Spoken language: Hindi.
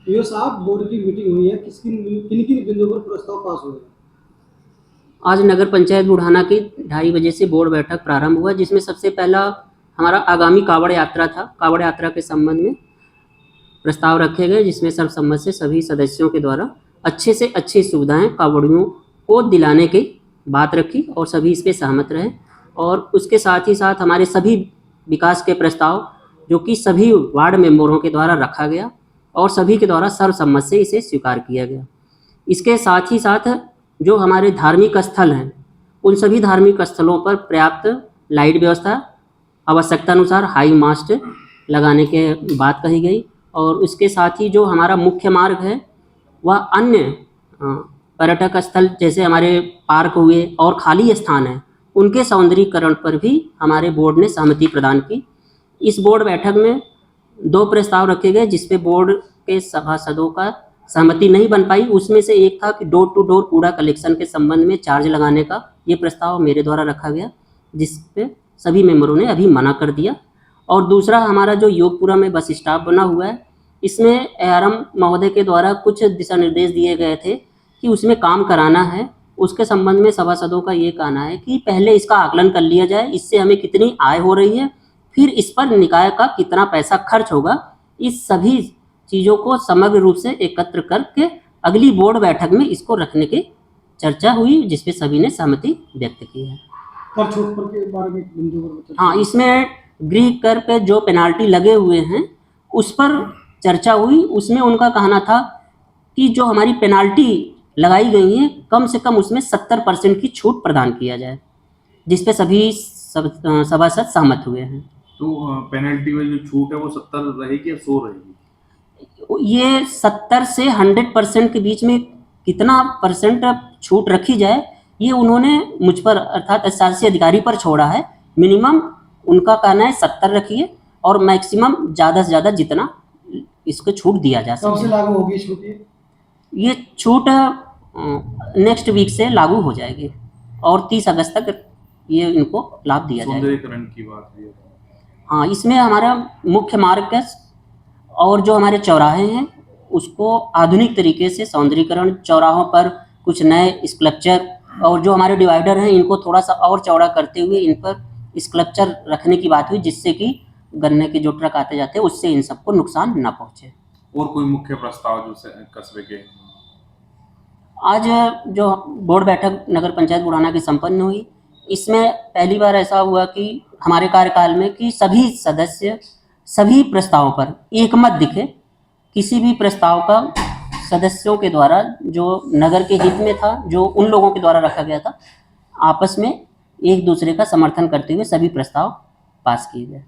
ये साहब बोर्ड की मीटिंग हुई है, किन किन बिंदुओं पर प्रस्ताव पास हुए? आज नगर पंचायत बुढ़ाना की 2:30 बजे से बोर्ड बैठक प्रारंभ हुआ, जिसमें सबसे पहला हमारा आगामी कावड़ यात्रा था। कावड़ यात्रा के संबंध में प्रस्ताव रखे गए, जिसमें सर्वसम्मत से सभी सदस्यों के द्वारा अच्छे से अच्छी सुविधाएं कावड़ियों को दिलाने की बात रखी और सभी इस पर सहमत रहे। और उसके साथ ही साथ हमारे सभी विकास के प्रस्ताव जो कि सभी वार्ड मेंबरों के द्वारा रखा गया और सभी के द्वारा सर्वसम्मत से इसे स्वीकार किया गया। इसके साथ ही साथ जो हमारे धार्मिक स्थल हैं, उन सभी धार्मिक स्थलों पर पर्याप्त लाइट व्यवस्था, आवश्यकता अनुसार हाई मास्ट लगाने के बात कही गई। और उसके साथ ही जो हमारा मुख्य मार्ग है वह अन्य पर्यटक स्थल जैसे हमारे पार्क हुए और खाली स्थान हैं, उनके सौंदर्यीकरण पर भी हमारे बोर्ड ने सहमति प्रदान की। इस बोर्ड बैठक में 2 प्रस्ताव रखे गए, जिसपे बोर्ड के सभासदों का सहमति नहीं बन पाई। उसमें से एक था कि डोर टू डोर कूड़ा कलेक्शन के संबंध में चार्ज लगाने का, ये प्रस्ताव मेरे द्वारा रखा गया, जिस पे सभी मेंबरों ने अभी मना कर दिया। और दूसरा हमारा जो योगपुरा में बस स्टॉप बना हुआ है, इसमें ARM महोदय के द्वारा कुछ दिशा निर्देश दिए गए थे कि उसमें काम कराना है। उसके संबंध में सभासदों का ये कहना है कि पहले इसका आकलन कर लिया जाए, इससे हमें कितनी आय हो रही है, फिर इस पर निकाय का कितना पैसा खर्च होगा, इस सभी चीज़ों को समग्र रूप से एकत्र करके अगली बोर्ड बैठक में इसको रखने की चर्चा हुई, जिसपे सभी ने सहमति व्यक्त की है। कर छूट पर के बारे में बिंदु पर हाँ, इसमें गृह कर पे जो पेनाल्टी लगे हुए हैं उस पर चर्चा हुई। उसमें उनका कहना था कि जो हमारी पेनाल्टी लगाई गई है कम से कम उसमें 70% की छूट प्रदान किया जाए, जिसपे सभी सभासद सहमत हुए हैं। तो पेनल्टी में जो छूट है वो 70 रहेगी या 100 रहेगी? ये 70 से 100% के बीच में कितना परसेंट छूट रखी जाए, ये उन्होंने मुझ पर अर्थात SRC अधिकारी पर छोड़ा है। मिनिमम उनका कहना है 70 रखिए और मैक्सिमम ज़्यादा से ज़्यादा जितना इसको छूट दिया जा कब से सके। लागू होगी छूट? ये छूट नेक्स्ट वीक से लागू हो जाएगी और 30 अगस्त तक ये इनको लाभ दिया जाएगा। सौंदर्यीकरण की बात है। हाँ, इसमें हमारा मुख्य मार्ग और जो हमारे चौराहे हैं उसको आधुनिक तरीके से सौंदर्यीकरण, चौराहों पर कुछ नए स्कल्पचर और जो हमारे डिवाइडर हैं इनको थोड़ा सा और चौड़ा करते हुए इन पर स्कल्पचर रखने की बात हुई, जिससे कि गन्ने के जो ट्रक आते जाते हैं उससे इन सबको नुकसान न पहुँचे। और कोई मुख्य प्रस्ताव जो कस्बे के? आज जो बोर्ड बैठक नगर पंचायत बुढ़ाना की संपन्न हुई, इसमें पहली बार ऐसा हुआ कि हमारे कार्यकाल में कि सभी सदस्य सभी प्रस्तावों पर एकमत दिखे। किसी भी प्रस्ताव का सदस्यों के द्वारा जो नगर के हित में था, जो उन लोगों के द्वारा रखा गया था, आपस में एक दूसरे का समर्थन करते हुए सभी प्रस्ताव पास किए गए।